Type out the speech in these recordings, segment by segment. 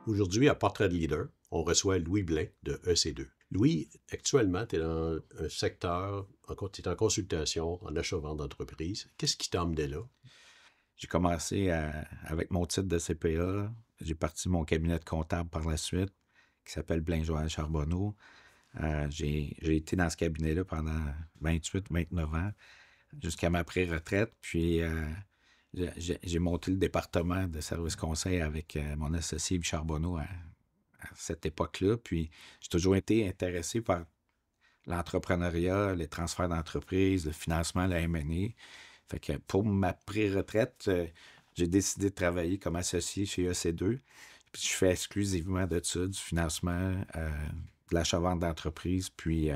Aujourd'hui, à Portrait de Leader, on reçoit Louis Blain de EC2. Louis, actuellement, tu es dans un secteur, tu es en consultation, en achat-vente d'entreprise. Qu'est-ce qui t'a emmené là? J'ai commencé avec mon titre de CPA. J'ai parti mon cabinet de comptable par la suite, qui s'appelle Blain-Joël Charbonneau. J'ai été dans ce cabinet-là pendant 28-29 ans, jusqu'à ma pré-retraite. Puis, j'ai monté le département de service conseil avec mon associé Yves Charbonneau à cette époque-là. Puis, j'ai toujours été intéressé par l'entrepreneuriat, les transferts d'entreprise, le financement, la M&A. Fait que pour ma pré-retraite, j'ai décidé de travailler comme associé chez EC2. Puis je fais exclusivement de ça, du financement, de l'achat-vente d'entreprise, puis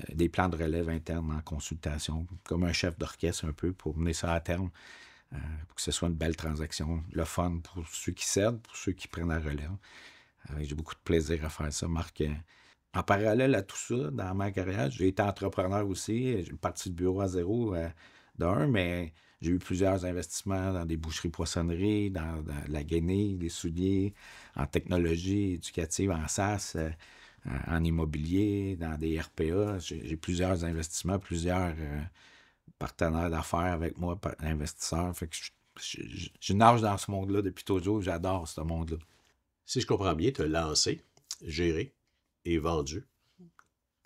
des plans de relève interne en consultation, comme un chef d'orchestre un peu pour mener ça à terme, pour que ce soit une belle transaction, le fun pour ceux qui cèdent, pour ceux qui prennent la relève. J'ai beaucoup de plaisir à faire ça, Marc. En parallèle à tout ça, dans ma carrière, j'ai été entrepreneur aussi. J'ai parti de bureau à zéro mais j'ai eu plusieurs investissements dans des boucheries-poissonneries, dans la guenille, des souliers, en technologie éducative, en SaaS, en immobilier, dans des RPA. J'ai plusieurs investissements, plusieurs partenaires d'affaires avec moi, investisseurs. Fait que je nage dans ce monde-là depuis toujours. J'adore ce monde-là. Si je comprends bien, tu as lancé, géré et vendu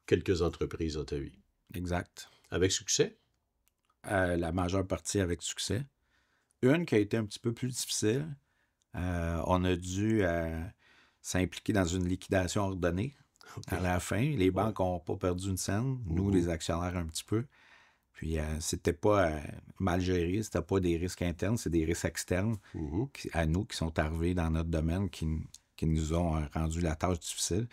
quelques entreprises dans ta vie. Exact. Avec succès? La majeure partie avec succès. Une qui a été un petit peu plus difficile, on a dû s'impliquer dans une liquidation ordonnée OK. à la fin. Les Ouais. banques n'ont pas perdu une scène, nous, Mhm. les actionnaires, un petit peu. Puis, c'était pas mal géré, c'était pas des risques internes, c'est des risques externes Mhm. à nous qui sont arrivés dans notre domaine qui nous ont rendu la tâche difficile.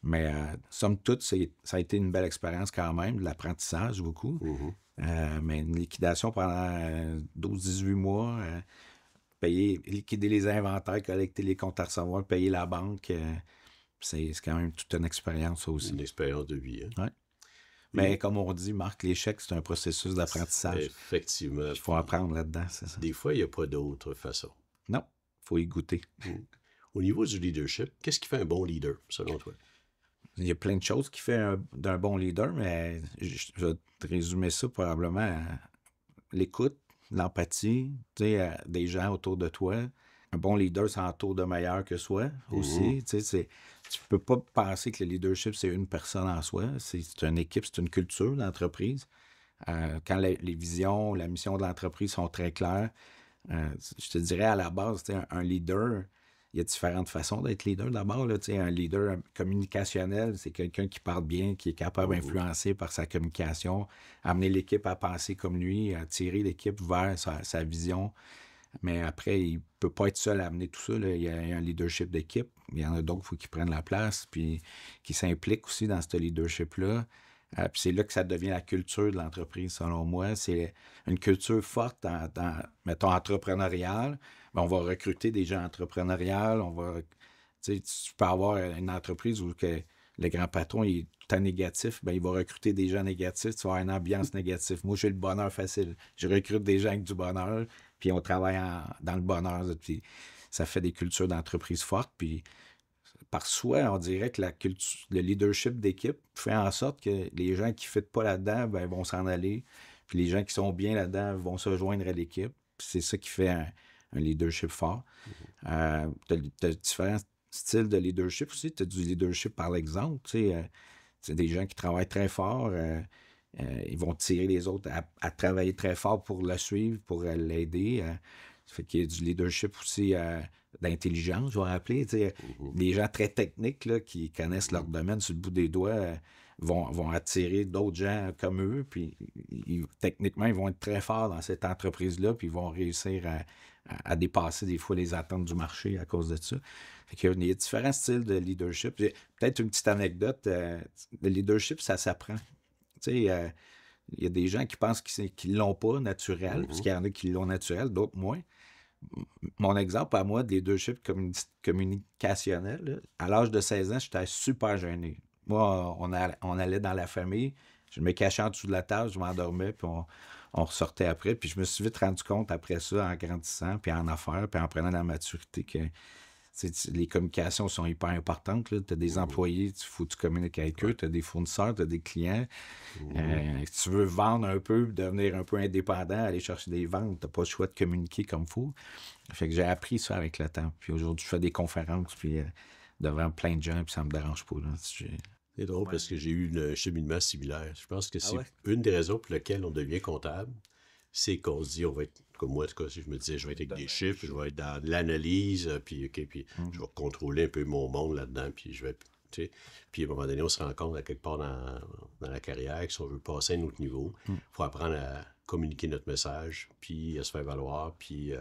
Mais somme toute, ça a été une belle expérience quand même, de l'apprentissage beaucoup. Mhm. Mais une liquidation pendant 12-18 mois, liquider les inventaires, collecter les comptes à recevoir, payer la banque, c'est quand même toute une expérience, ça aussi. Une expérience de vie, hein? Ouais. Mais Puis, comme on dit, Marc, l'échec, c'est un processus d'apprentissage. effectivement, Il faut puis apprendre là-dedans, c'est ça. des fois, il n'y a pas d'autre façon. Non, il faut y goûter. Mm. Au niveau du leadership, qu'est-ce qui fait un bon leader, selon toi? Il y a plein de choses qui font d'un bon leader, mais je vais te résumer ça probablement à l'écoute, l'empathie, tu sais, des gens autour de toi. Un bon leader s'entoure de meilleurs que soi Mhm. aussi. Tu sais, tu peux pas penser que le leadership, c'est une personne en soi. C'est une équipe, c'est une culture d'entreprise. Quand les visions, la mission de l'entreprise sont très claires, je te dirais à la base, tu sais, un leader, il y a différentes façons d'être leader d'abord. Là, tu sais, un leader communicationnel, c'est quelqu'un qui parle bien, qui est capable Mhm. d'influencer par sa communication, amener l'équipe à penser comme lui, à tirer l'équipe vers sa vision. Mais après, il peut pas être seul à amener tout ça. Là. Il y a un leadership d'équipe. Il y en a d'autres, il faut qu'ils prennent la place, puis qui s'impliquent aussi dans ce leadership-là. Puis c'est là que ça devient la culture de l'entreprise, selon moi. C'est une culture forte mettons, entrepreneuriale. Ben, on va recruter des gens entrepreneuriales. Tu peux avoir une entreprise où que le grand patron il est tout le temps négatif. Ben, il va recruter des gens négatifs. Tu vas avoir une ambiance négative. Moi, j'ai le bonheur facile. Je recrute des gens avec du bonheur, puis on travaille dans le bonheur. Puis ça fait des cultures d'entreprise fortes. Puis par soi, on dirait que le leadership d'équipe fait en sorte que les gens qui ne fitent pas là-dedans ben, vont s'en aller. Puis les gens qui sont bien là-dedans vont se joindre à l'équipe. Puis c'est ça qui fait un leadership fort. Tu as différents styles de leadership aussi. Tu as du leadership par l'exemple. C'est des gens qui travaillent très fort. Ils vont tirer les autres à travailler très fort pour le suivre, pour l'aider. Ça fait qu'il y a du leadership aussi d'intelligence, je vais appeler. Mhm. Des gens très techniques là, qui connaissent leur Mhm. domaine sur le bout des doigts vont attirer d'autres gens comme eux. Puis techniquement, ils vont être très forts dans cette entreprise-là, puis ils vont réussir à dépasser des fois les attentes du marché à cause de ça. Fait qu'il y a différents styles de leadership. Peut-être une petite anecdote. Le leadership, ça s'apprend. Tu sais, il y a des gens qui pensent qu'ils l'ont pas naturel, Mhm. puisqu'il y en a qui l'ont naturel, d'autres moins. Mon exemple à moi de leadership communicationnel, là, à l'âge de 16 ans, j'étais super gêné. Moi, on allait dans la famille, je me cachais en dessous de la table, je m'endormais, puis on ressortait après. Puis je me suis vite rendu compte après ça, en grandissant, puis en affaires, puis en prenant la maturité, que Les communications sont hyper importantes. Tu as des employés, il faut que tu communiques avec eux, tu as des fournisseurs, tu as des clients. Si tu veux vendre un peu, devenir un peu indépendant, aller chercher des ventes, tu n'as pas le choix de communiquer comme il faut. Fait que j'ai appris ça avec le temps. Puis aujourd'hui, je fais des conférences puis, devant plein de gens, puis ça me dérange pas. Là. C'est drôle parce que j'ai eu un cheminement similaire. Je pense que c'est ouais? une des raisons pour lesquelles on devient comptable, c'est qu'on se dit, on va être, comme moi, en tout cas, si je me disais, je vais être avec des chiffres, je vais être dans l'analyse, puis je vais contrôler un peu mon monde là-dedans, puis je vais, tu sais, puis à un moment donné, on se rend compte à quelque part dans la carrière que si on veut passer à un autre niveau, il faut apprendre à communiquer notre message, puis à se faire valoir, puis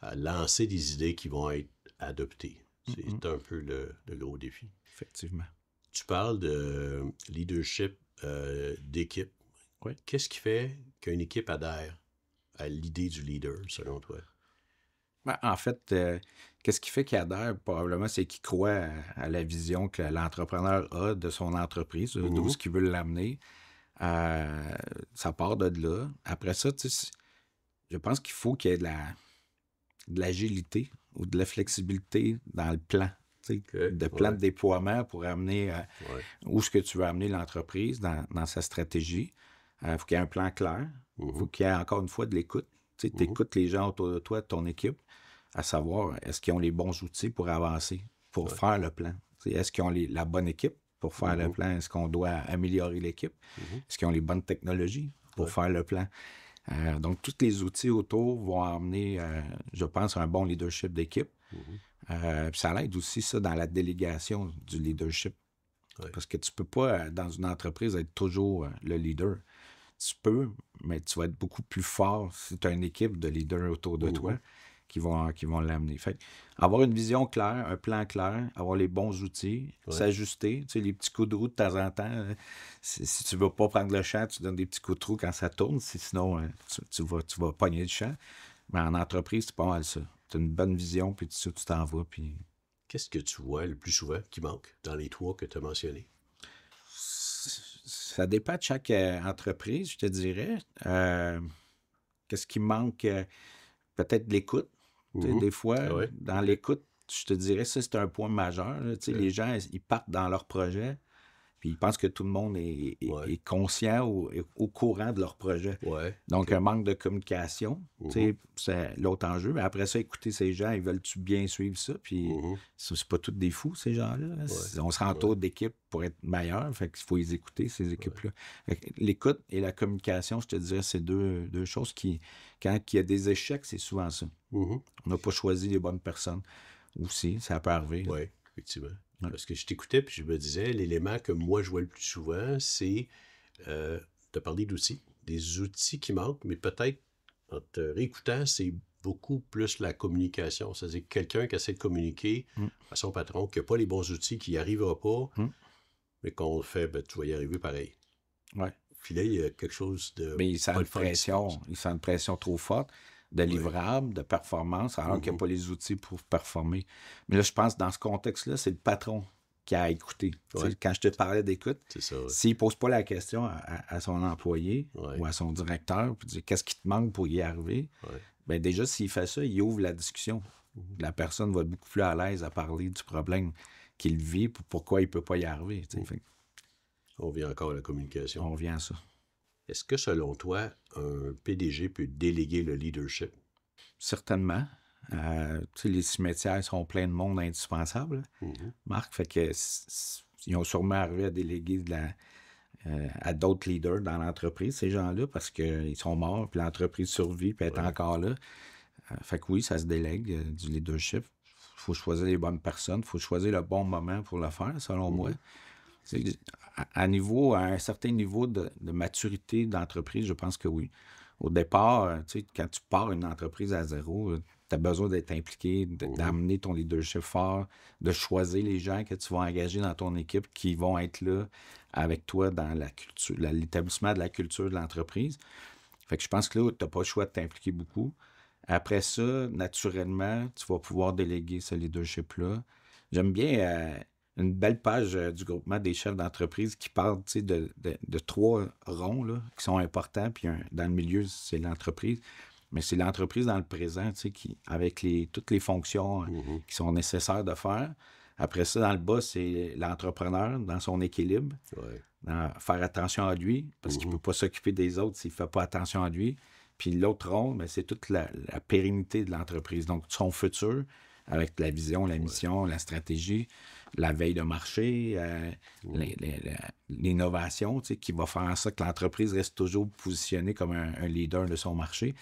à lancer des idées qui vont être adoptées. C'est un peu le gros défi. Effectivement. Tu parles de leadership d'équipe. Oui. Qu'est-ce qui fait qu'une équipe adhère à l'idée du leader, selon toi? Ben, en fait, qu'est-ce qui fait qu'il adhère? Probablement, c'est qu'il croit à la vision que l'entrepreneur a de son entreprise, d'où ce qu'il veut l'amener. Ça part de là. Après ça, je pense qu'il faut qu'il y ait de l'agilité ou de la flexibilité dans le plan. De plan de déploiement pour amener où est-ce que tu veux amener l'entreprise dans sa stratégie. Il faut qu'il y ait un plan clair. Il faut qu'il y ait encore une fois de l'écoute. Tu écoutes les gens autour de toi, de ton équipe, à savoir est-ce qu'ils ont les bons outils pour avancer, pour faire le plan. Est-ce qu'ils ont la bonne équipe pour faire le plan? Est-ce qu'on doit améliorer l'équipe? Est-ce qu'ils ont les bonnes technologies pour faire le plan? Donc, tous les outils autour vont amener, je pense, un bon leadership d'équipe. Puis ça l'aide aussi, ça, dans la délégation du leadership. Parce que tu peux pas, dans une entreprise, être toujours le leader. Tu peux, mais tu vas être beaucoup plus fort si tu as une équipe de leaders autour de toi qui vont l'amener. Fait avoir une vision claire, un plan clair, avoir les bons outils, s'ajuster, les petits coups de roue de temps en temps. Si tu ne veux pas prendre le champ, tu donnes des petits coups de roue quand ça tourne, sinon tu vas pogner le champ. Mais en entreprise, c'est pas mal ça. Tu as une bonne vision, puis tu t'en vas. Puis... Qu'est-ce que tu vois le plus souvent qui manque dans les trois que tu as mentionnés? Ça dépend de chaque entreprise, je te dirais. Qu'est-ce qui manque? Peut-être de l'écoute. Des fois, dans l'écoute, je te dirais, ça, c'est un point majeur. Les gens, ils partent dans leur projet, puis ils pensent que tout le monde est conscient ou est au courant de leur projet. Donc, un manque de communication, c'est l'autre enjeu. Mais après ça, écouter ces gens, ils veulent-tu bien suivre ça? Puis, c'est pas tous des fous, ces gens-là. On se rentoure d'équipes pour être meilleurs. Fait qu'il faut les écouter, ces équipes-là. L'écoute et la communication, je te dirais, c'est deux choses qui, quand il y a des échecs, c'est souvent ça. On n'a pas choisi les bonnes personnes. Aussi, ça peut arriver. Oui, effectivement. Parce que je t'écoutais puis je me disais, l'élément que moi je vois le plus souvent, c'est de parler d'outils. Des outils qui manquent, mais peut-être en te réécoutant, c'est beaucoup plus la communication. C'est-à-dire quelqu'un qui essaie de communiquer à son patron, qui n'a pas les bons outils, qui n'y arrivera pas, mais qu'on fait, tu vas y arriver pareil. Puis là, il y a quelque chose de... Mais il sent une pression trop forte de livrables, de performance, alors qu'il n'y a pas les outils pour performer. Mais là, je pense, dans ce contexte-là, c'est le patron qui a écouté. Quand je te parlais d'écoute, s'il ne pose pas la question à son employé ou à son directeur, pour dire qu'est-ce qui te manque pour y arriver, bien déjà, s'il fait ça, il ouvre la discussion. La personne va être beaucoup plus à l'aise à parler du problème qu'il vit, pour pourquoi il ne peut pas y arriver. On vient encore à la communication. On vient à ça. Est-ce que, selon toi, un PDG peut déléguer le leadership? Certainement. Les cimetières sont pleins de monde indispensable. Marc, fait que ils ont sûrement arrivé à déléguer à d'autres leaders dans l'entreprise, ces gens-là, parce qu'ils sont morts, puis l'entreprise survit, puis elle est encore là. Fait que oui, ça se délègue du leadership. Il faut choisir les bonnes personnes, il faut choisir le bon moment pour le faire, selon moi. À un certain niveau de maturité d'entreprise, je pense que oui. Au départ, quand tu pars une entreprise à zéro, tu as besoin d'être impliqué, d'amener ton leadership fort, de choisir les gens que tu vas engager dans ton équipe qui vont être là avec toi dans la culture, l'établissement de la culture de l'entreprise. Fait que je pense que là, tu n'as pas le choix de t'impliquer beaucoup. Après ça, naturellement, tu vas pouvoir déléguer ce leadership-là. J'aime bien une belle page du groupement des chefs d'entreprise qui parle de 3 ronds là, qui sont importants, puis dans le milieu, c'est l'entreprise. mais c'est l'entreprise dans le présent, tu sais, avec toutes les fonctions qui sont nécessaires de faire. Après ça, dans le bas, c'est l'entrepreneur dans son équilibre. Ouais. Faire attention à lui, parce qu'il ne peut pas s'occuper des autres s'il ne fait pas attention à lui. Puis l'autre rôle, ben, c'est toute la pérennité de l'entreprise. Donc, son futur, avec la vision, la mission, la stratégie, la veille de marché, l'innovation, tu sais, qui va faire en sorte que l'entreprise reste toujours positionnée comme un leader de son marché.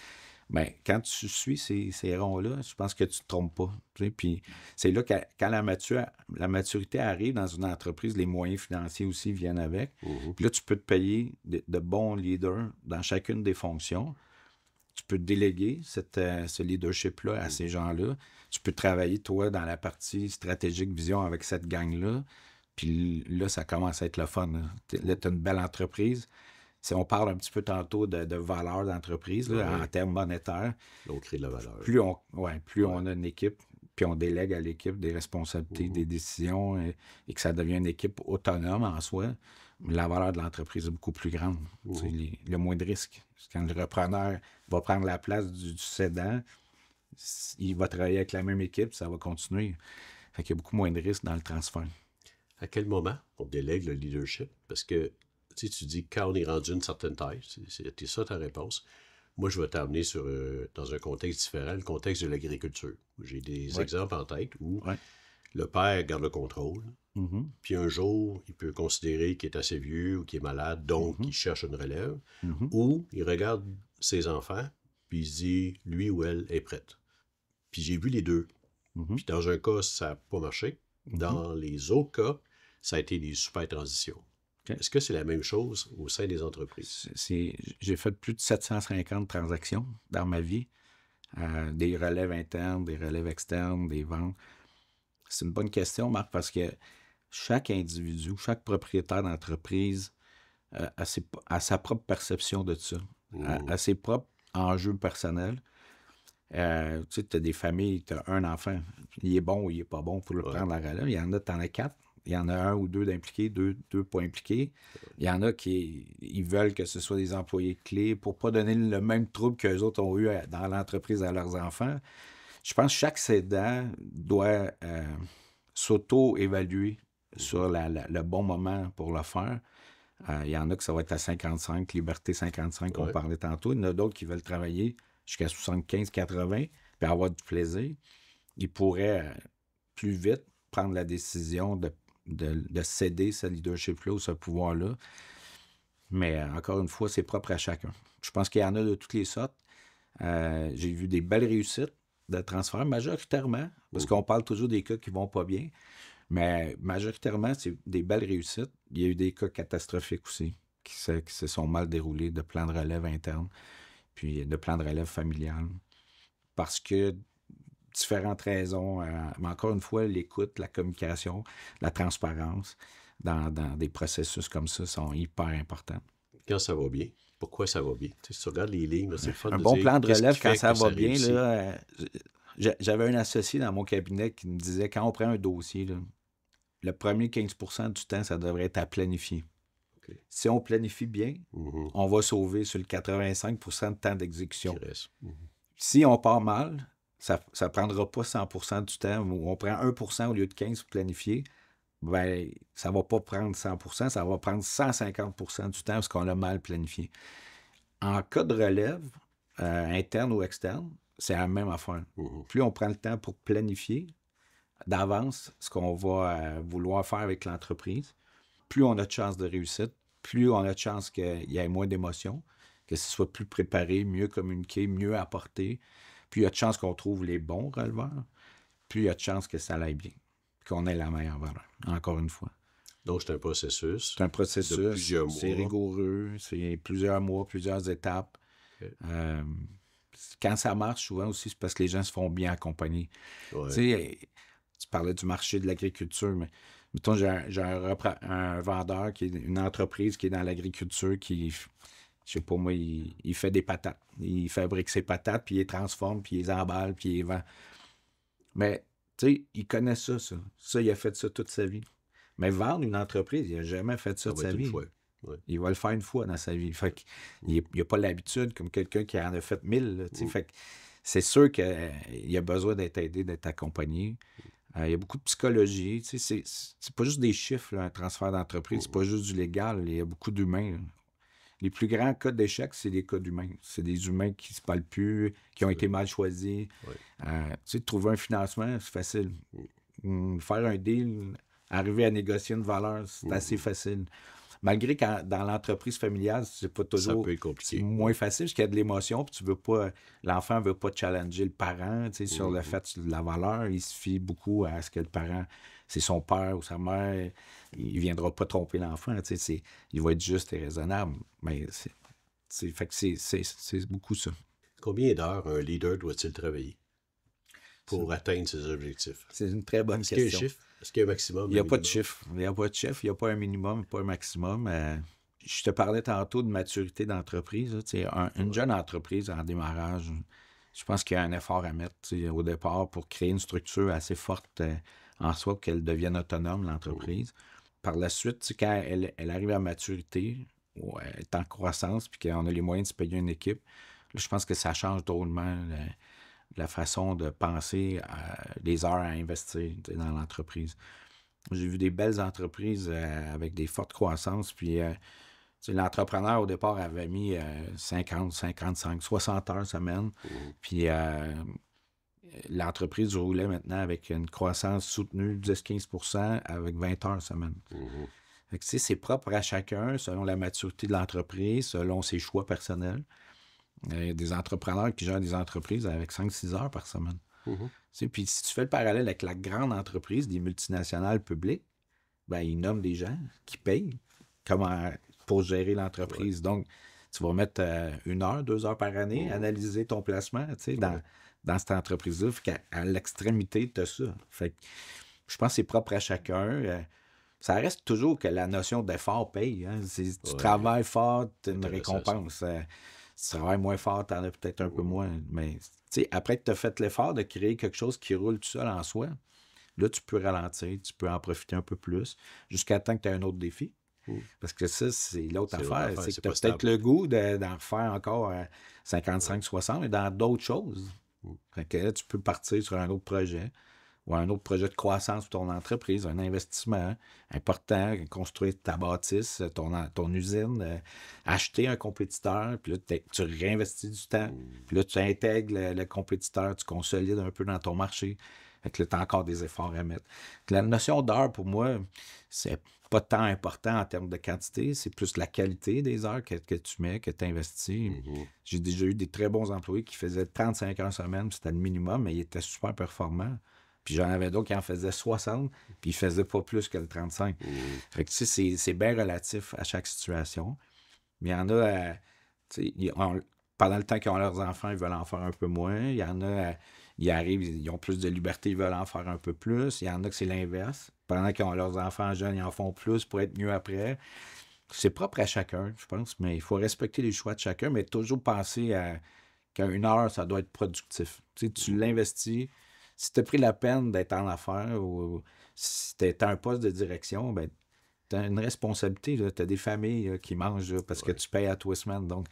Bien, quand tu suis ces ronds-là, je pense que tu ne te trompes pas. Tu sais. Puis c'est là que quand la maturité arrive dans une entreprise, les moyens financiers aussi viennent avec. Puis là, tu peux te payer de bons leaders dans chacune des fonctions. Tu peux déléguer ce leadership-là à ces gens-là. Tu peux travailler, toi, dans la partie stratégique vision avec cette gang-là. Puis là, ça commence à être le fun. Là, tu as une belle entreprise. Si on parle un petit peu tantôt de valeur d'entreprise, en termes monétaires. On crée de la valeur. Plus on a une équipe, puis on délègue à l'équipe des responsabilités, des décisions, et que ça devient une équipe autonome en soi, la valeur de l'entreprise est beaucoup plus grande. Il y a moins de risques. Quand le repreneur va prendre la place du cédant, il va travailler avec la même équipe, ça va continuer. Fait qu'il y a beaucoup moins de risques dans le transfert. À quel moment on délègue le leadership? Parce que tu dis quand on est rendu une certaine taille, c'était ça ta réponse. Moi, je vais t'amener dans un contexte différent, le contexte de l'agriculture. J'ai des exemples en tête où le père garde le contrôle, puis un jour, il peut considérer qu'il est assez vieux ou qu'il est malade, donc il cherche une relève, ou il regarde ses enfants, puis il se dit, lui ou elle est prête. Puis j'ai vu les deux. Puis dans un cas, ça n'a pas marché. Dans les autres cas, ça a été des super transitions. Est-ce que c'est la même chose au sein des entreprises? J'ai fait plus de 750 transactions dans ma vie. Des relèves internes, des relèves externes, des ventes. C'est une bonne question, Marc, parce que chaque individu, chaque propriétaire d'entreprise a sa propre perception de ça, a ses propres enjeux personnels. Tu sais, tu as des familles, tu as un enfant, il est bon ou il n'est pas bon pour le prendre la relève. Il y en a, tu en as 4. Il y en a 1 ou 2 d'impliqués, deux pas impliqués. Il y en a ils veulent que ce soit des employés clés pour ne pas donner le même trouble qu'eux autres ont eu dans l'entreprise à leurs enfants. Je pense que chaque cédant doit s'auto-évaluer sur le bon moment pour le faire. Il y en a que ça va être à 55, Liberté 55 qu'on parlait tantôt. Il y en a d'autres qui veulent travailler jusqu'à 75, 80 puis avoir du plaisir. Ils pourraient plus vite prendre la décision de céder ce leadership-là ou ce pouvoir-là. Mais encore une fois, c'est propre à chacun. Je pense qu'il y en a de toutes les sortes. J'ai vu des belles réussites de transfert, majoritairement, parce qu'on parle toujours des cas qui vont pas bien, mais majoritairement, c'est des belles réussites. Il y a eu des cas catastrophiques aussi, qui se sont mal déroulés, de plans de relève interne, puis de plans de relève familial. Parce que différentes raisons, mais encore une fois, l'écoute, la communication, la transparence dans des processus comme ça sont hyper importants. Quand ça va bien, pourquoi ça va bien? Tu sais, si tu regardes les lignes, c'est le fun de dire... Un bon plan de relève, quand ça va bien, là, j'avais un associé dans mon cabinet qui me disait, quand on prend un dossier, là, le premier 15% du temps, ça devrait être à planifier. Okay. Si on planifie bien, on va sauver sur le 85% de temps d'exécution. Si on part mal, ça ne prendra pas 100% du temps, ou on prend 1% au lieu de 15% pour planifier, ben, ça ne va pas prendre 100%, ça va prendre 150% du temps parce qu'on l'a mal planifié. En cas de relève, interne ou externe, c'est la même affaire. Plus on prend le temps pour planifier d'avance ce qu'on va vouloir faire avec l'entreprise, plus on a de chances de réussite, plus on a de chances qu'il y ait moins d'émotions, que ce soit plus préparé, mieux communiqué, mieux apporté. Plus il y a de chances qu'on trouve les bons releveurs, plus il y a de chances que ça aille bien, qu'on ait la meilleure valeur, encore une fois. Donc, c'est un processus. C'est un processus. De plusieurs mois. C'est rigoureux, c'est plusieurs mois, plusieurs étapes. Okay. Quand ça marche, souvent aussi, c'est parce que les gens se font bien accompagner. Ouais. Tu sais, tu parlais du marché de l'agriculture, mais mettons, j'ai un vendeur, qui est une entreprise qui est dans l'agriculture, qui... Je sais pas, moi, il fait des patates. Il fabrique ses patates, puis il les transforme, puis il les emballe, puis il les vend. Mais, tu sais, il connaît ça. Ça, il a fait ça toute sa vie. Mais vendre une entreprise, il n'a jamais fait ça de sa vie. Ouais. Il va le faire une fois dans sa vie. Fait qu'il n'a pas l'habitude comme quelqu'un qui en a fait 1000. Là, fait que c'est sûr qu'il a besoin d'être aidé, d'être accompagné. Il y a beaucoup de psychologie. C'est pas juste des chiffres, là, un transfert d'entreprise. C'est pas juste du légal. Il y a beaucoup d'humains. Là. Les plus grands cas d'échec, c'est des cas d'humains. C'est des humains qui se parlent plus, qui ont été mal choisis. Ouais. Trouver un financement, c'est facile. Faire un deal, arriver à négocier une valeur, c'est assez facile. Malgré que dans l'entreprise familiale, c'est pas toujours. Ça peut être compliqué. C'est moins facile parce qu'il y a de l'émotion, puis tu veux pas. L'enfant veut pas challenger le parent sur le fait de la valeur. Il se fie beaucoup à ce que le parent, c'est son père ou sa mère. Il viendra pas tromper l'enfant. Il va être juste et raisonnable. Mais fait que c'est beaucoup ça. Combien d'heures un leader doit-il travailler pour atteindre ses objectifs? C'est une très bonne question. Est-ce qu'il y a un chiffre? Est-ce qu'il y a un maximum? Il n'y a pas de chiffre. Il n'y a pas de chiffre. Il n'y a pas un minimum, pas un maximum. Je te parlais tantôt de maturité d'entreprise. Une jeune entreprise en démarrage, je pense qu'il y a un effort à mettre au départ pour créer une structure assez forte en soi pour qu'elle devienne autonome, l'entreprise. Par la suite, quand elle arrive à maturité, ou elle est en croissance, puis qu'on a les moyens de se payer une équipe, là, je pense que ça change drôlement la façon de penser les heures à investir dans l'entreprise. J'ai vu des belles entreprises avec des fortes croissances, puis l'entrepreneur, au départ, avait mis 50, 55, 60 heures semaine, puis l'entreprise roulait maintenant avec une croissance soutenue de 10-15% avec 20 heures semaine. Fait que, c'est propre à chacun, selon la maturité de l'entreprise, selon ses choix personnels. Il y a des entrepreneurs qui gèrent des entreprises avec 5-6 heures par semaine. Puis si tu fais le parallèle avec la grande entreprise, des multinationales publiques, ben, ils nomment des gens qui payent pour gérer l'entreprise. Ouais. Donc, tu vas mettre 1 heure, 2 heures par année, analyser ton placement dans cette entreprise-là. Fait qu'à l'extrémité, tu as ça. Fait que je pense que c'est propre à chacun. Ça reste toujours que la notion d'effort paye. Hein? Tu travailles fort, tu as une récompense. Si tu travailles moins fort, tu en as peut-être un peu moins. Mais après que tu as fait l'effort de créer quelque chose qui roule tout seul en soi, là, tu peux ralentir, tu peux en profiter un peu plus, jusqu'à temps que tu aies un autre défi. Parce que ça, c'est l'autre affaire. C'est que tu as peut-être le goût d'en refaire encore 55-60, mais dans d'autres choses. Fait que là, tu peux partir sur un autre projet ou un autre projet de croissance pour ton entreprise, un investissement important, construire ta bâtisse, ton usine, acheter un compétiteur, puis là, tu réinvestis du temps, puis là, tu intègres le compétiteur, tu consolides un peu dans ton marché. Fait que là, tu as encore des efforts à mettre. La notion d'heure, pour moi, c'est pas tant important en termes de quantité, c'est plus la qualité des heures que tu mets, que tu investis. J'ai déjà eu des très bons employés qui faisaient 35 heures semaine, c'était le minimum, mais ils étaient super performants. Puis j'en avais d'autres qui en faisaient 60, puis ils faisaient pas plus que le 35. Fait que c'est bien relatif à chaque situation. Mais il y en a, pendant le temps qu'ils ont leurs enfants, ils veulent en faire un peu moins. Il y en a, ils arrivent, ils ont plus de liberté, ils veulent en faire un peu plus. Il y en a que c'est l'inverse. Pendant qu'ils ont leurs enfants jeunes, ils en font plus pour être mieux après. C'est propre à chacun, je pense, mais il faut respecter les choix de chacun, mais toujours penser qu'à 1 heure, ça doit être productif. Tu l'investis. Si tu as pris la peine d'être en affaires ou si tu es un poste de direction, ben, tu as une responsabilité. Tu as des familles qui mangent là, parce que tu payes à toi semaine. Donc,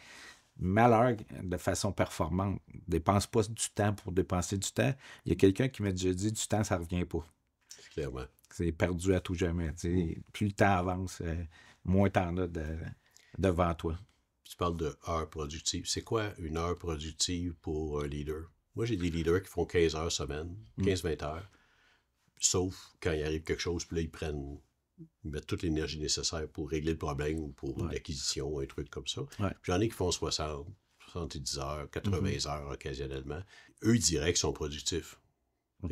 malheur de façon performante. Dépense pas du temps pour dépenser du temps. Il y a quelqu'un qui m'a déjà dit du temps, ça revient pas. Clairement. C'est perdu à tout jamais. Plus le temps avance, moins tu en as devant toi. Tu parles de heures productives. C'est quoi une heure productive pour un leader? Moi, j'ai des leaders qui font 15 heures semaine, 15-20 heures, sauf quand il arrive quelque chose, puis là, ils mettent toute l'énergie nécessaire pour régler le problème ou pour une acquisition, un truc comme ça. Puis j'en ai qui font 60, 70 heures, 80 heures occasionnellement. Eux, ils diraient qu'ils sont productifs.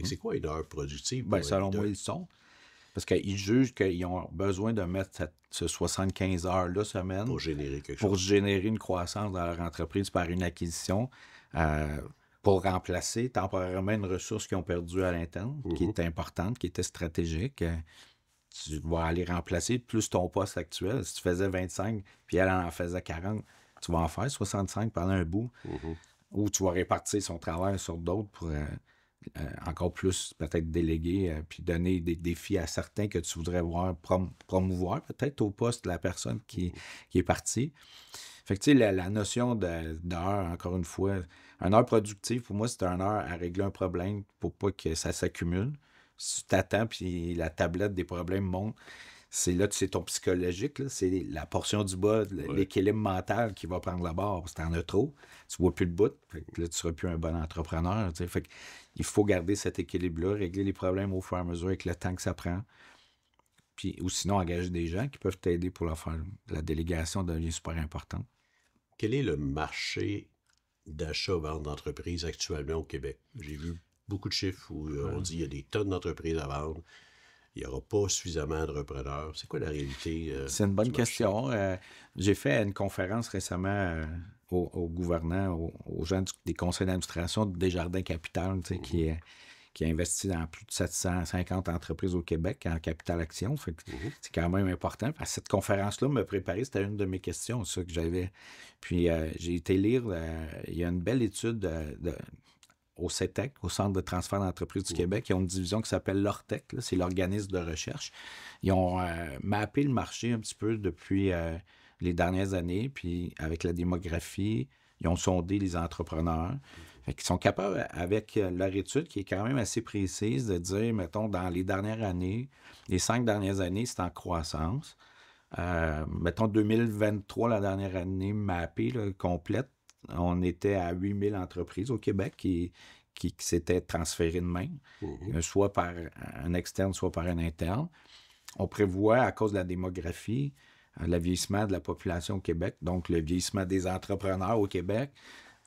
C'est quoi une heure productive? Ben, selon moi, ils sont. Parce qu'ils jugent qu'ils ont besoin de mettre ce 75 heures-là semaine pour générer quelque chose. Pour générer une croissance dans leur entreprise par une acquisition, pour remplacer temporairement une ressource qu'ils ont perdue à l'interne, qui était importante, qui était stratégique. Tu vas aller remplacer plus ton poste actuel. Si tu faisais 25 puis elle en faisait 40, tu vas en faire 65 pendant un bout. Ou tu vas répartir son travail sur d'autres pour encore plus peut-être déléguer, puis donner des défis à certains que tu voudrais voir promouvoir peut-être au poste de la personne qui est partie. Fait que tu sais, la notion d'heure, encore une fois, une heure productive, pour moi, c'est une heure à régler un problème pour pas que ça s'accumule. Si tu t'attends, puis la tablette des problèmes monte, c'est là que c'est ton psychologique, là. C'est la portion du bas, l'équilibre mental qui va prendre la barre. Parce que t'en as trop, tu vois plus le bout. Fait que là, tu seras plus un bon entrepreneur. Tu sais. Fait que il faut garder cet équilibre-là, régler les problèmes au fur et à mesure avec le temps que ça prend. Puis, ou sinon, engager des gens qui peuvent t'aider pour le faire. La délégation devient super importante. Quel est le marché d'achat-vente d'entreprises actuellement au Québec? J'ai vu beaucoup de chiffres où on dit qu'il y a des tonnes d'entreprises à vendre. Il n'y aura pas suffisamment de repreneurs. C'est quoi la réalité? C'est une bonne question. J'ai fait une conférence récemment aux gouvernants, aux gens des conseils d'administration de Desjardins Capital, qui a investi dans plus de 750 entreprises au Québec en capital action. Fait que c'est quand même important. Parce que cette conférence-là me préparait, c'était une de mes questions, ça que j'avais. Puis j'ai été lire, il y a une belle étude au CETEC, au Centre de transfert d'entreprises du Québec. Ils ont une division qui s'appelle l'ORTEC, c'est l'organisme de recherche. Ils ont mappé le marché un petit peu depuis les dernières années, puis avec la démographie, ils ont sondé les entrepreneurs. Fait qu'ils sont capables, avec leur étude, qui est quand même assez précise, de dire, mettons, dans les dernières années, les 5 dernières années, c'est en croissance. Mettons, 2023, la dernière année mappée, là, complète, on était à 8000 entreprises au Québec qui s'étaient transférées de même, soit par un externe, soit par un interne. On prévoit, à cause de la démographie, le vieillissement de la population au Québec, donc le vieillissement des entrepreneurs au Québec.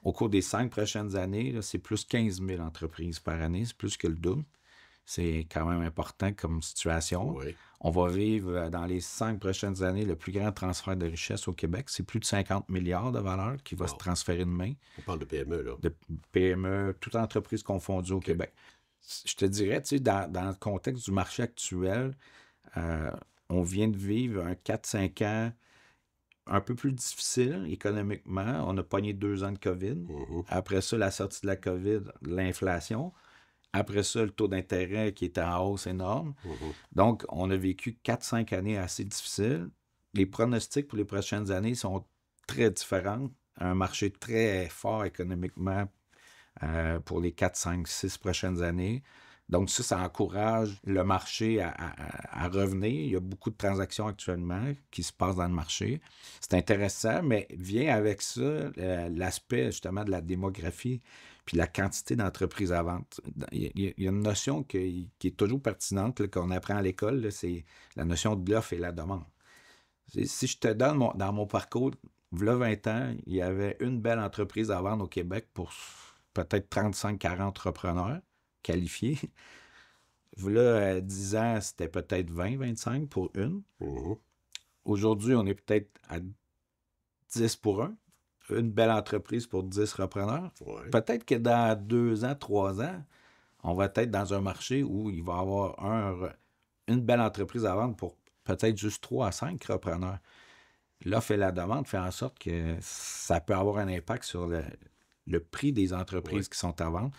Au cours des 5 prochaines années, là, c'est plus 15 000 entreprises par année, c'est plus que le double. C'est quand même important comme situation. Oui. On va vivre dans les 5 prochaines années le plus grand transfert de richesse au Québec. C'est plus de 50 milliards de valeur qui va se transférer de main. On parle de PME, là. De PME, toute entreprise confondue au Québec. Je te dirais, tu sais, dans le contexte du marché actuel, on vient de vivre un 4-5 ans un peu plus difficile économiquement. On a pogné 2 ans de COVID. Après ça, la sortie de la COVID, l'inflation. Après ça, le taux d'intérêt qui était en hausse énorme. Donc, on a vécu 4-5 années assez difficiles. Les pronostics pour les prochaines années sont très différents. Un marché très fort économiquement pour les 4, 5, 6 prochaines années. Donc, ça encourage le marché à revenir. Il y a beaucoup de transactions actuellement qui se passent dans le marché. C'est intéressant, mais vient avec ça l'aspect justement de la démographie puis la quantité d'entreprises à vendre. Il y a une notion qui est toujours pertinente, là, qu'on apprend à l'école, là, c'est la notion de l'offre et la demande. Si je te donne dans mon parcours, il y a 20 ans, il y avait une belle entreprise à vendre au Québec pour peut-être 35-40 entrepreneurs qualifiés. Là, 10 ans, c'était peut-être 20-25 pour une. Aujourd'hui, on est peut-être à 10 pour un. Une belle entreprise pour 10 repreneurs. Peut-être que dans 2 ans, 3 ans, on va être dans un marché où il va y avoir une belle entreprise à vendre pour peut-être juste 3 à 5 repreneurs. L'offre et la demande fait en sorte que ça peut avoir un impact sur le prix des entreprises qui sont à vendre.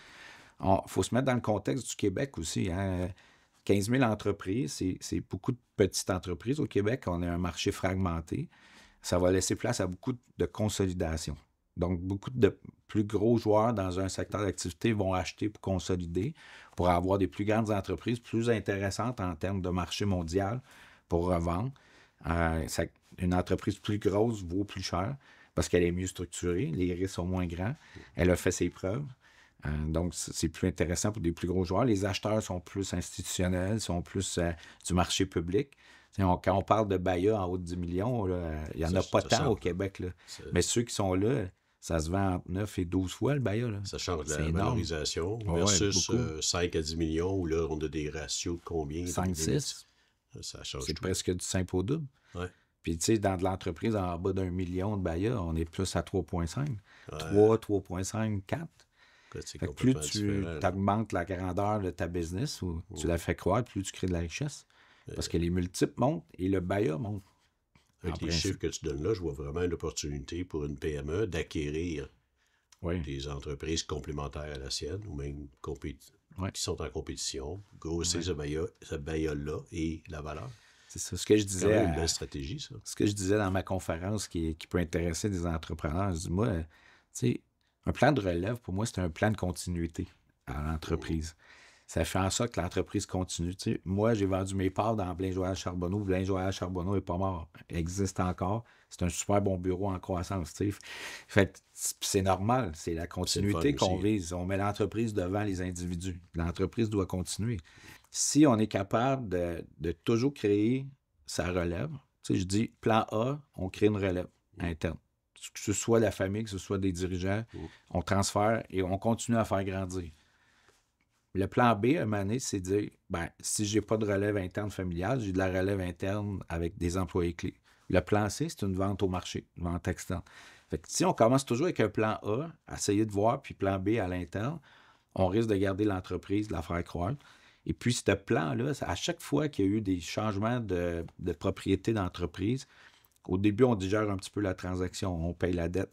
Il faut se mettre dans le contexte du Québec aussi. 15 000 entreprises, c'est beaucoup de petites entreprises. Au Québec, on a un marché fragmenté. Ça va laisser place à beaucoup de consolidation. Donc, beaucoup de plus gros joueurs dans un secteur d'activité vont acheter pour consolider, pour avoir des plus grandes entreprises plus intéressantes en termes de marché mondial pour revendre. Une entreprise plus grosse vaut plus cher parce qu'elle est mieux structurée, les risques sont moins grands, elle a fait ses preuves. Donc, c'est plus intéressant pour des plus gros joueurs. Les acheteurs sont plus institutionnels, sont plus du marché public. Quand on parle de BAYA en haut de 10 millions, il n'y en a pas tant au Québec. Là. Mais ceux qui sont là, ça se vend entre 9 et 12 fois le BAYA. Là. Ça change la valorisation versus 5 à 10 millions où là, on a des ratios de combien? 5-6. Ça change c'est tout. Presque du simple au double. Ouais. Puis, tu sais, dans de l'entreprise en bas d'1 million de BAYA, on est plus à 3,5. 3,5, 4. Fait que plus tu augmentes la grandeur de ta business ou tu la fais croître, plus tu crées de la richesse. Parce que les multiples montent et le BAYA monte. Avec les chiffres que tu donnes là, je vois vraiment une opportunité pour une PME d'acquérir des entreprises complémentaires à la sienne ou même Ouais. qui sont en compétition, grossir Ouais. ce bailleul-là et la valeur. C'est ça. Ce que je C'est quand disais, même une belle stratégie, ça. ce que je disais dans ma conférence qui peut intéresser des entrepreneurs, je dis, moi, tu sais, un plan de relève, pour moi, c'est un plan de continuité à Mhm. l'entreprise. Ça fait en sorte que l'entreprise continue. Tu sais, moi, j'ai vendu mes parts dans Blain-Joël Charbonneau. Blain-Joël Charbonneau n'est pas mort. Il existe encore. C'est un super bon bureau en croissance. Tu sais. Fait que c'est normal. C'est la C'est le fun continuité qu'on aussi. vise. On met l'entreprise devant les individus. L'entreprise doit continuer. Si on est capable de toujours créer sa relève, tu sais, je dis plan A, on crée une relève interne. Que ce soit la famille, que ce soit des dirigeants, Mhm. on transfère et on continue à faire grandir. Le plan B, à un moment donné, c'est de dire, ben, si j'ai pas de relève interne familiale, j'ai de la relève interne avec des employés clés. Le plan C, c'est une vente au marché, une vente externe. Fait que si on commence toujours avec un plan A, essayer de voir, puis plan B à l'interne, on risque de garder l'entreprise, de la faire croître. Et puis, ce plan-là, à chaque fois qu'il y a eu des changements de propriété d'entreprise, au début, on digère un petit peu la transaction, on paye la dette.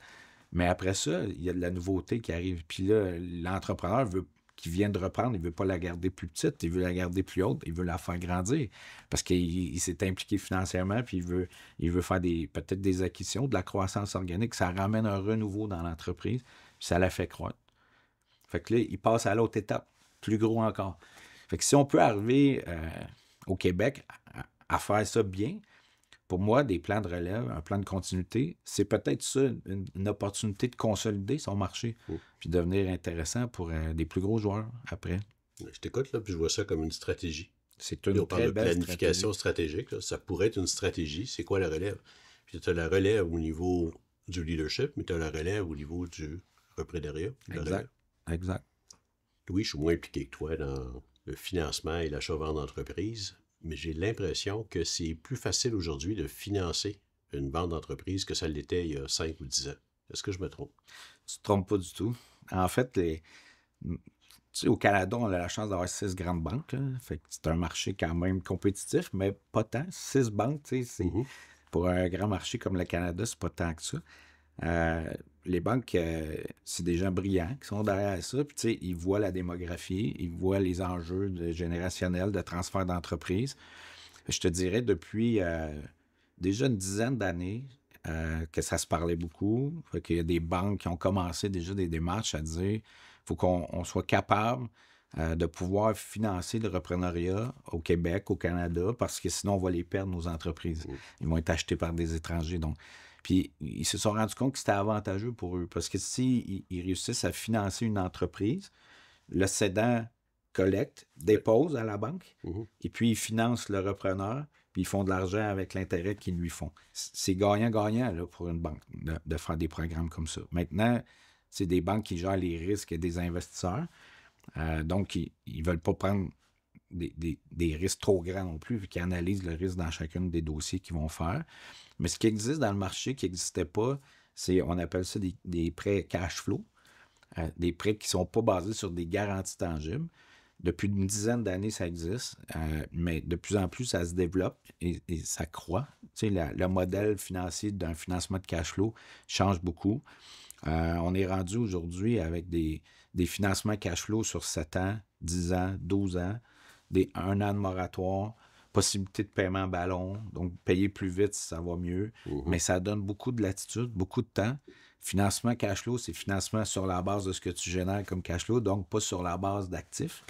Mais après ça, il y a de la nouveauté qui arrive. Puis là, l'entrepreneur qui vient de reprendre, il ne veut pas la garder plus petite, il veut la garder plus haute, il veut la faire grandir. Parce qu'il s'est impliqué financièrement, puis il veut faire peut-être des acquisitions, de la croissance organique. Ça ramène un renouveau dans l'entreprise, puis ça la fait croître. Fait que là, il passe à l'autre étape, plus gros encore. Fait que si on peut arriver au Québec à faire ça bien, pour moi, des plans de relève, un plan de continuité, c'est peut-être ça, une opportunité de consolider son marché, Mhm. puis devenir intéressant pour des plus gros joueurs après. Je t'écoute, là, puis je vois ça comme une stratégie. C'est Puis une on parle très de belle planification stratégie. stratégique, là. Ça pourrait être une stratégie. C'est quoi la relève? Puis tu as la relève au niveau du leadership, mais tu as la relève au niveau du reprenariat, de la relève. Exact. Exact. Oui, je suis moins impliqué que toi dans le financement et l'achat-vente d'entreprise, mais j'ai l'impression que c'est plus facile aujourd'hui de financer une vente d'entreprise que ça l'était il y a 5 ou 10 ans. Est-ce que je me trompe? Tu te trompes pas du tout. En fait, tu sais, au Canada, on a la chance d'avoir 6 grandes banques, là. Fait que c'est un marché quand même compétitif, mais pas tant. 6 banques, tu sais, Mhm. pour un grand marché comme le Canada, c'est pas tant que ça. Euh, les banques, c'est des gens brillants qui sont derrière ça. Puis, tu sais, ils voient la démographie, ils voient les enjeux générationnels de transfert d'entreprise. Je te dirais, depuis déjà une dizaine d'années, que ça se parlait beaucoup. Fait qu'il y a des banques qui ont commencé déjà des démarches à dire faut qu'on soit capable de pouvoir financer le reprenariat au Québec, au Canada, parce que sinon, on va les perdre, nos entreprises. Mhm. Ils vont être achetés par des étrangers. Donc, puis, ils se sont rendus compte que c'était avantageux pour eux. Parce que s'ils réussissent à financer une entreprise, le cédant collecte, Ouais. dépose à la banque, Mhm. et puis ils financent le repreneur, puis ils font de l'argent avec l'intérêt qu'ils lui font. C'est gagnant-gagnant là, pour une banque de faire des programmes comme ça. Maintenant, c'est des banques qui gèrent les risques des investisseurs. Donc, ils ne veulent pas prendre des risques trop grands non plus, vu qu'ils analysent le risque dans chacun des dossiers qu'ils vont faire. Mais ce qui existe dans le marché qui n'existait pas, on appelle ça des prêts cash flow, des prêts qui ne sont pas basés sur des garanties tangibles. Depuis une dizaine d'années, ça existe, mais de plus en plus, ça se développe et ça croît. Tu sais, le modèle financier d'un financement de cash flow change beaucoup. On est rendu aujourd'hui avec des financements cash flow sur 7 ans, 10 ans, 12 ans, 1 an de moratoire, possibilité de paiement ballon, donc payer plus vite si ça va mieux, Mhm. mais ça donne beaucoup de latitude, beaucoup de temps. Financement cash flow, c'est financement sur la base de ce que tu génères comme cash flow, donc pas sur la base d'actifs.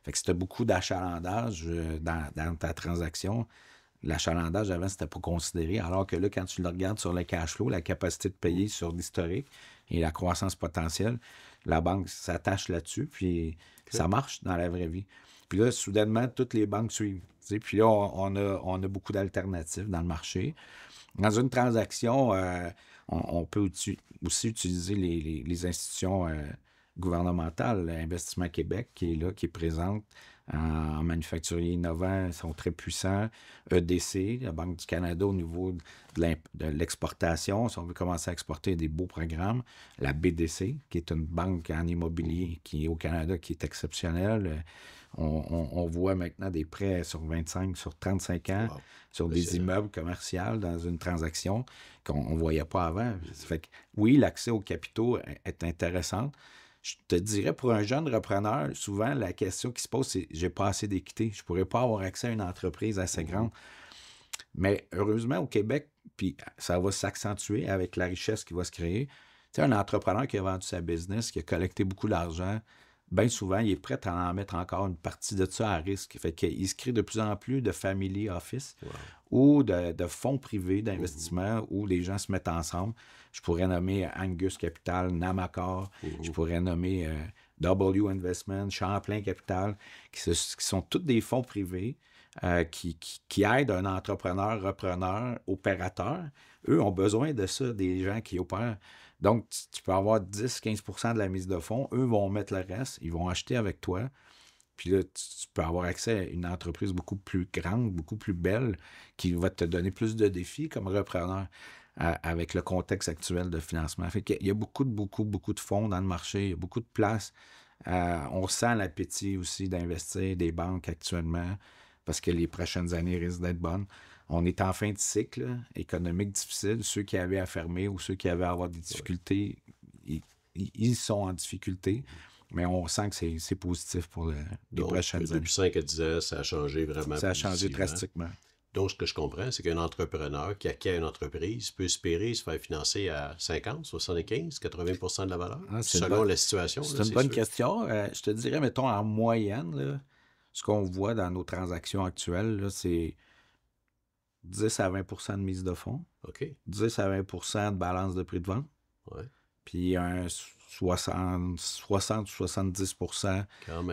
Fait que si tu as beaucoup d'achalandage dans ta transaction, l'achalandage avant, c'était pas considéré. Alors que là, quand tu le regardes sur le cash flow, la capacité de payer sur l'historique et la croissance potentielle, la banque s'attache là-dessus, puis OK. ça marche dans la vraie vie. Puis là, soudainement, toutes les banques suivent. Tu sais. Puis là, on a beaucoup d'alternatives dans le marché. Dans une transaction, on peut aussi utiliser les institutions gouvernementales. Investissement Québec, qui est là, qui est présente en manufacturier innovant, ils sont très puissants. EDC, la Banque du Canada, au niveau de l'exportation, si on veut commencer à exporter des beaux programmes. La BDC, qui est une banque en immobilier qui est au Canada, qui est exceptionnelle. On voit maintenant des prêts sur 25, sur 35 ans, Wow. sur des Impressionnant. immeubles commerciaux dans une transaction qu'on ne voyait pas avant. Ça fait que, oui, l'accès aux capitaux est intéressant, Je te dirais, pour un jeune repreneur, souvent, la question qui se pose, c'est « j'ai pas assez d'équité, je pourrais pas avoir accès à une entreprise assez grande. » Mais heureusement, au Québec, puis ça va s'accentuer avec la richesse qui va se créer. Tu sais, un entrepreneur qui a vendu sa business, qui a collecté beaucoup d'argent, bien souvent, il est prêt à en mettre encore une partie de ça à risque. Fait qu'il se crée de plus en plus de family office ou de fonds privés d'investissement où les gens se mettent ensemble. Je pourrais nommer Angus Capital, Namacor, je pourrais nommer W Investment, Champlain Capital, qui sont tous des fonds privés qui aident un entrepreneur, repreneur, opérateur. Eux ont besoin de ça, des gens qui opèrent. Donc, tu peux avoir 10-15% de la mise de fonds. Eux vont mettre le reste. Ils vont acheter avec toi. Puis là, tu peux avoir accès à une entreprise beaucoup plus grande, beaucoup plus belle, qui va te donner plus de défis comme repreneur avec le contexte actuel de financement. Fait qu'il y a beaucoup de fonds dans le marché. Il y a beaucoup de place. On sent l'appétit aussi d'investir des banques actuellement parce que les prochaines années risquent d'être bonnes. On est en fin de cycle économique difficile. Ceux qui avaient à fermer ou ceux qui avaient à avoir des difficultés, ils sont en difficulté. Mais on sent que c'est positif pour les prochaines années. Depuis 5 à 10 ans, ça a changé vraiment. Ça a changé drastiquement. Donc, ce que je comprends, c'est qu'un entrepreneur qui acquiert une entreprise peut espérer se faire financer à 50, 75, 80% de la valeur, selon la situation. C'est une bonne question. Je te dirais, mettons, en moyenne, là, ce qu'on voit dans nos transactions actuelles, là, c'est 10 à 20% de mise de fonds, 10 à 20% de balance de prix de vente, puis un 60-70%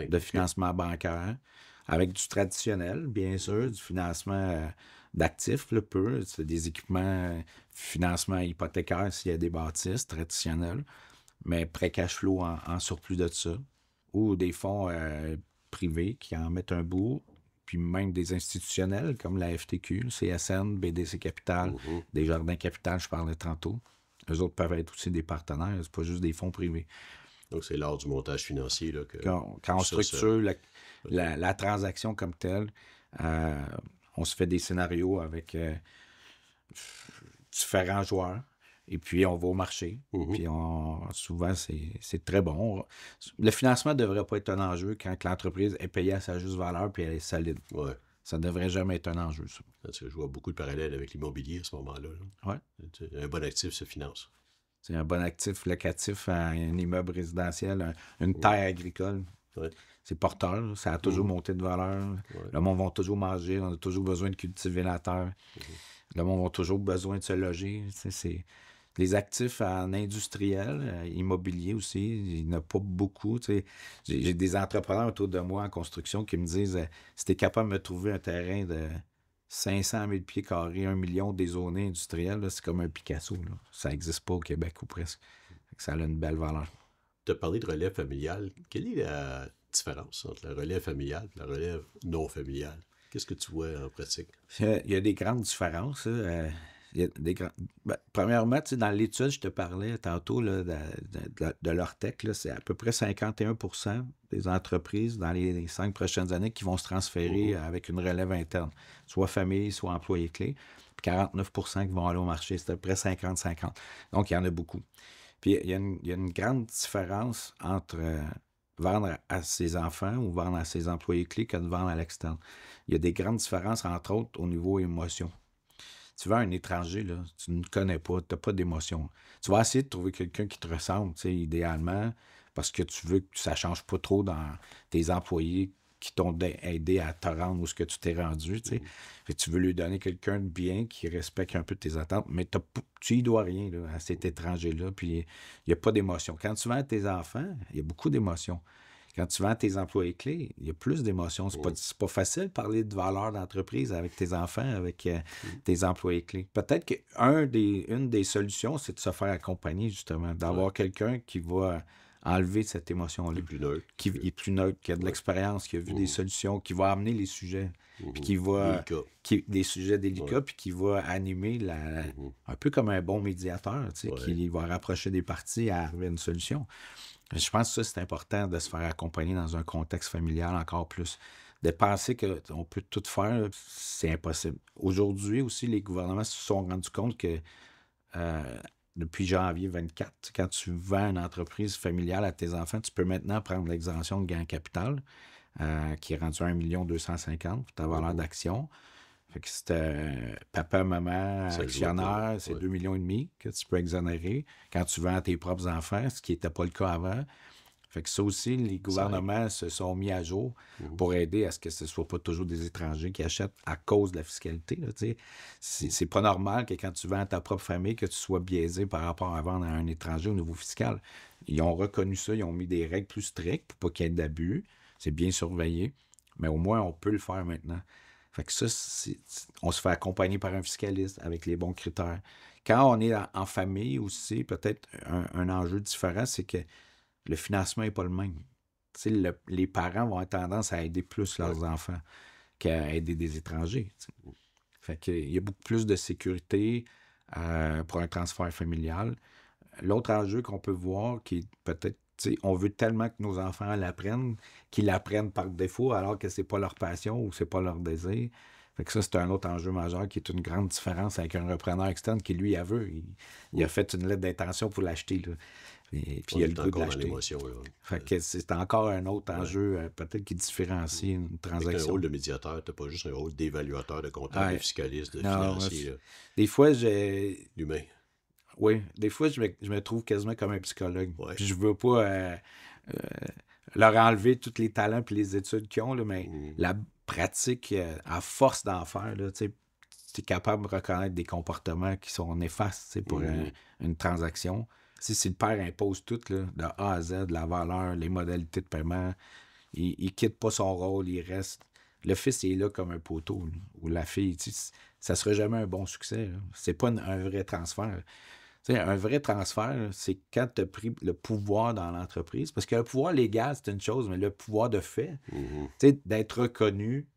de financement bancaire, avec du traditionnel, bien sûr, du financement d'actifs, le peu, c'est des équipements, financement hypothécaire s'il y a des bâtisses traditionnels, mais prêt cash flow en surplus de ça, ou des fonds privés qui en mettent un bout, puis même des institutionnels comme la FTQ, le CSN, BDC Capital, Desjardins Capital, je parlais tantôt. Eux autres peuvent être aussi des partenaires, c'est pas juste des fonds privés. Donc, c'est l'art du montage financier. Là, quand on structure la transaction comme telle, on se fait des scénarios avec différents joueurs. Et puis, on va au marché. Puis, souvent, c'est très bon. Le financement ne devrait pas être un enjeu quand l'entreprise est payée à sa juste valeur puis elle est solide. Ça ne devrait jamais être un enjeu, ça. Je vois beaucoup de parallèles avec l'immobilier à ce moment-là. Un bon actif se finance. C'est un bon actif locatif à un immeuble résidentiel, une terre agricole. C'est porteur, ça a toujours monté de valeur. Le monde va toujours manger, on a toujours besoin de cultiver la terre. Le monde va toujours besoin de se loger. C'est les actifs en industriel, immobilier aussi, il n'y en a pas beaucoup. J'ai des entrepreneurs autour de moi en construction qui me disent si tu es capable de me trouver un terrain de 500 000 pieds carrés, 1 million des zones industrielles, c'est comme un Picasso. Là. Ça n'existe pas au Québec ou presque. Ça a une belle valeur. Tu as parlé de relève familiale. Quelle est la différence entre la relève familiale et la relève non familiale? Qu'est-ce que tu vois en pratique? Il y a des grandes différences. Il y a premièrement, dans l'étude, je te parlais tantôt là, de l'Ortec, c'est à peu près 51% des entreprises dans les 5 prochaines années qui vont se transférer avec une relève interne, soit famille, soit employé clé. Puis 49% qui vont aller au marché, c'est à peu près 50-50. Donc, il y en a beaucoup. Puis, il y a une grande différence entre vendre à ses enfants ou vendre à ses employés clés que de vendre à l'externe. Il y a des grandes différences, entre autres, au niveau émotion. Tu vas à un étranger, là, tu ne connais pas, tu n'as pas d'émotion. Tu vas essayer de trouver quelqu'un qui te ressemble, idéalement, parce que tu veux que ça ne change pas trop dans tes employés qui t'ont aidé à te rendre où ce que tu t'es rendu. Fait que tu veux lui donner quelqu'un de bien qui respecte un peu tes attentes, mais tu y dois rien là, à cet étranger-là, puis il n'y a pas d'émotion. Quand tu vends à tes enfants, il y a beaucoup d'émotions. Quand tu vends tes employés clés, il y a plus d'émotions. C'est pas facile de parler de valeur d'entreprise avec tes enfants, avec tes employés clés. Peut-être qu'une des solutions, c'est de se faire accompagner, justement, d'avoir quelqu'un qui va enlever cette émotion-là. Qui est plus neutre, qui a de l'expérience, qui a vu des solutions, qui va amener les sujets, puis qui va... des sujets délicats, puis qui va animer un peu comme un bon médiateur, qui va rapprocher des parties à arriver à une solution. Je pense que ça, c'est important de se faire accompagner dans un contexte familial encore plus. De penser qu'on peut tout faire, c'est impossible. Aujourd'hui aussi, les gouvernements se sont rendus compte que depuis janvier 24, quand tu vends une entreprise familiale à tes enfants, tu peux maintenant prendre l'exemption de gain en capital, qui est rendu à 1 250 000 pour ta valeur d'action. Fait que c'était papa, maman, Ça joue actionnaire, pas. c'est Ouais. 2,5 millions que tu peux exonérer quand tu vends à tes propres enfants, ce qui n'était pas le cas avant. Fait que ça aussi, les Ça aide. gouvernements se sont mis à jour pour aider à ce que ce ne soit pas toujours des étrangers qui achètent à cause de la fiscalité. Là, tu sais. C'est pas normal que quand tu vends à ta propre famille, que tu sois biaisé par rapport à vendre à un étranger au niveau fiscal. Ils ont reconnu ça, ils ont mis des règles plus strictes pour pas qu'il y ait d'abus. C'est bien surveillé, mais au moins, on peut le faire maintenant. Fait que ça, on se fait accompagner par un fiscaliste avec les bons critères. Quand on est en famille aussi, peut-être un enjeu différent, c'est que le financement n'est pas le même. Tu sais, les parents vont avoir tendance à aider plus leurs enfants qu'à aider des étrangers. Tu sais. Fait qu'il y a beaucoup plus de sécurité pour un transfert familial. L'autre enjeu qu'on peut voir, qui est peut-être, tu sais, on veut tellement que nos enfants l'apprennent, qu'ils l'apprennent par défaut, alors que c'est pas leur passion ou c'est pas leur désir. Fait que ça, c'est un autre enjeu majeur qui est une grande différence avec un repreneur externe qui, lui, il a fait une lettre d'intention pour l'acheter. Là. Et puis, il a le goût de l'acheter. Fait que c'est encore un autre enjeu, peut-être qui différencie une transaction. Avec un rôle de médiateur, tu n'as pas juste un rôle d'évaluateur, de comptable, de fiscaliste, de financier. Des fois, L'humain. Oui, des fois, je me trouve quasiment comme un psychologue. Ouais. Puis je veux pas leur enlever tous les talents et les études qu'ils ont, là, mais la pratique, à force d'en faire, tu es capable de reconnaître des comportements qui sont néfastes pour une transaction. Si le père impose tout, là, de A à Z, la valeur, les modalités de paiement, il ne quitte pas son rôle, il reste. Le fils est là comme un poteau, là, ou la fille. Ça ne sera jamais un bon succès. C'est pas un vrai transfert. T'sais, un vrai transfert, c'est quand tu as pris le pouvoir dans l'entreprise. Parce que le pouvoir légal, c'est une chose, mais le pouvoir de fait, d'être reconnu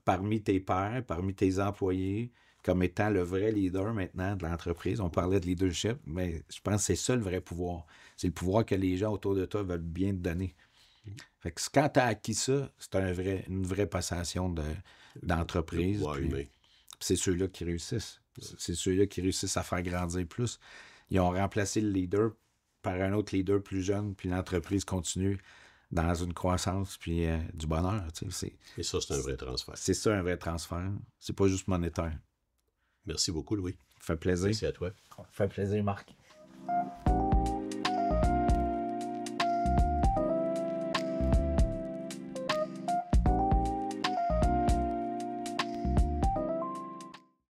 parmi tes pairs, parmi tes employés, comme étant le vrai leader maintenant de l'entreprise. On parlait de leadership, mais je pense que c'est ça le vrai pouvoir. C'est le pouvoir que les gens autour de toi veulent bien te donner. Fait que quand tu as acquis ça, c'est une vraie passation d'entreprise. C'est ceux-là qui réussissent. C'est ceux-là qui réussissent à faire grandir plus. Ils ont remplacé le leader par un autre leader plus jeune, puis l'entreprise continue dans une croissance, puis du bonheur. Et ça, c'est un vrai transfert. C'est ça, un vrai transfert. C'est pas juste monétaire. Merci beaucoup, Louis. Ça fait plaisir. Merci à toi. Ça fait plaisir, Marc.